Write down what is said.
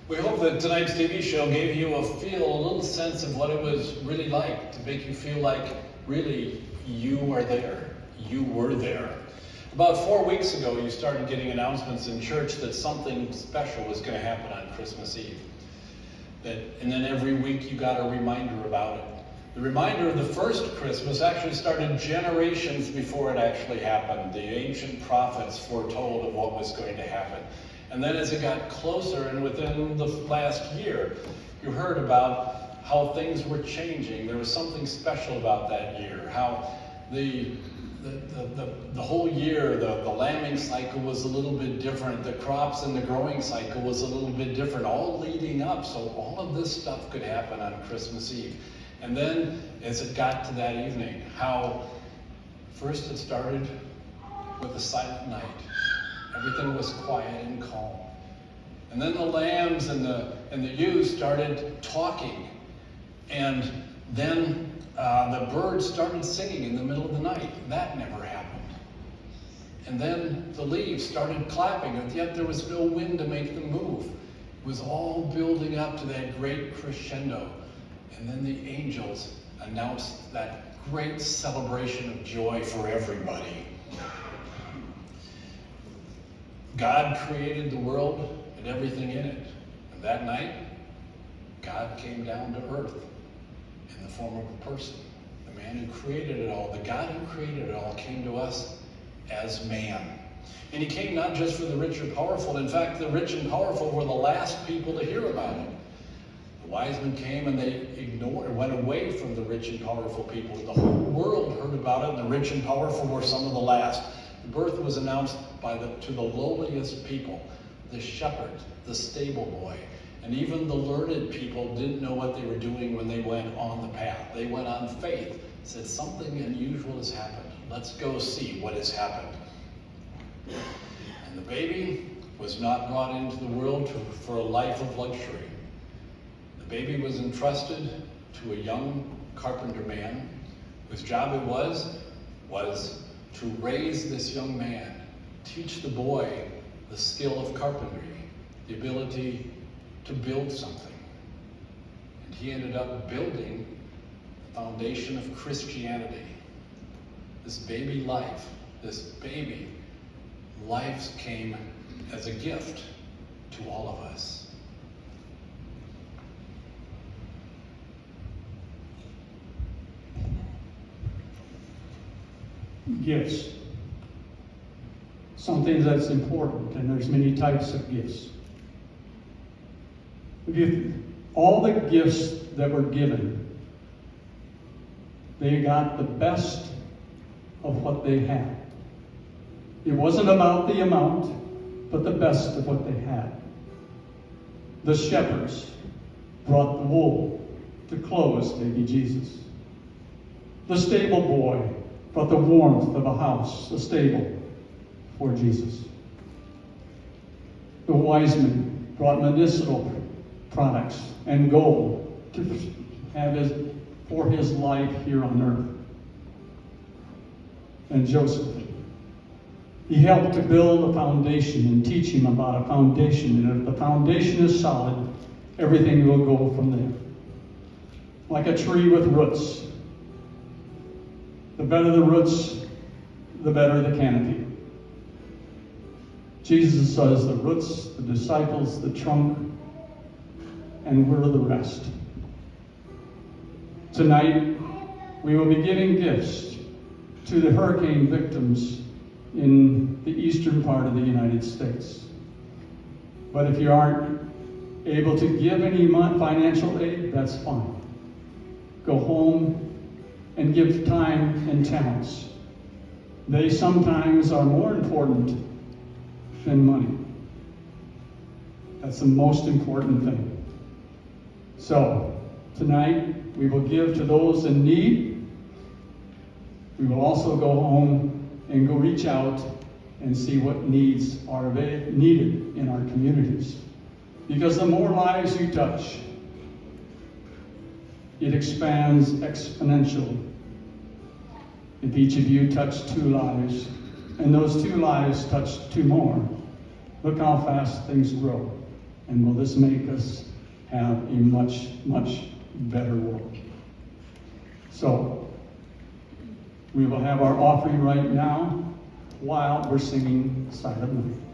We hope that tonight's TV show gave you a little sense of what it was really like, to make you feel like really you are there. You were there. About 4 weeks ago, you started getting announcements in church that something special was going to happen on Christmas Eve. And then every week you got a reminder about it. The reminder of the first Christmas actually started generations before it actually happened. The ancient prophets foretold of what was going to happen. And then as it got closer, and within the last year, you heard about how things were changing. There was something special about that year, how the whole year, the lambing cycle was a little bit different, the crops and the growing cycle was a little bit different, all leading up, so all of this stuff could happen on Christmas Eve. And then, as it got to that evening, how first it started with a silent night. Everything was quiet and calm. And then the lambs and the ewes started talking. And then the birds started singing in the middle of the night. That never happened. And then the leaves started clapping, and yet there was no wind to make them move. It was all building up to that great crescendo. And then the angels announced that great celebration of joy for everybody. God created the world and everything in it. And that night, God came down to earth in the form of a person. The man who created it all, the God who created it all, came to us as man. And he came not just for the rich and powerful. In fact, the rich and powerful were the last people to hear about it. The wise men came and they went away from the rich and powerful people. The whole world heard about it, and the rich and powerful were some of the last. The birth was announced to the lowliest people, the shepherd, the stable boy, and even the learned people didn't know what they were doing when they went on the path. They went on faith, said something unusual has happened. Let's go see what has happened. And the baby was not brought into the world for a life of luxury. The baby was entrusted to a young carpenter man whose job it was to raise this young man, teach the boy the skill of carpentry, the ability to build something. And he ended up building the foundation of Christianity. This baby life came as a gift to all of us. Gifts. Something that's important, and there's many types of gifts. All the gifts that were given, they got the best of what they had. It wasn't about the amount, but the best of what they had. The shepherds brought the wool to clothe baby Jesus. The stable boy brought the warmth of a house, a stable, for Jesus. The wise men brought medicinal products and gold to have for his life here on earth. And Joseph, he helped to build a foundation and teach him about a foundation. And if the foundation is solid, everything will go from there. Like a tree with roots. The better the roots, the better the canopy. Jesus says the roots, the disciples, the trunk, and we're the rest. Tonight, we will be giving gifts to the hurricane victims in the eastern part of the United States. But if you aren't able to give any financial aid, that's fine. Go home and give time and talents. They sometimes are more important than money. That's the most important thing. So, tonight we will give to those in need. We will also go home and go reach out and see what needs are needed in our communities. Because the more lives you touch, it expands exponentially. If each of you touch 2 lives, and those 2 lives touch 2 more, look how fast things grow. And will this make us have a much, much better world? So, we will have our offering right now while we're singing Silent Night.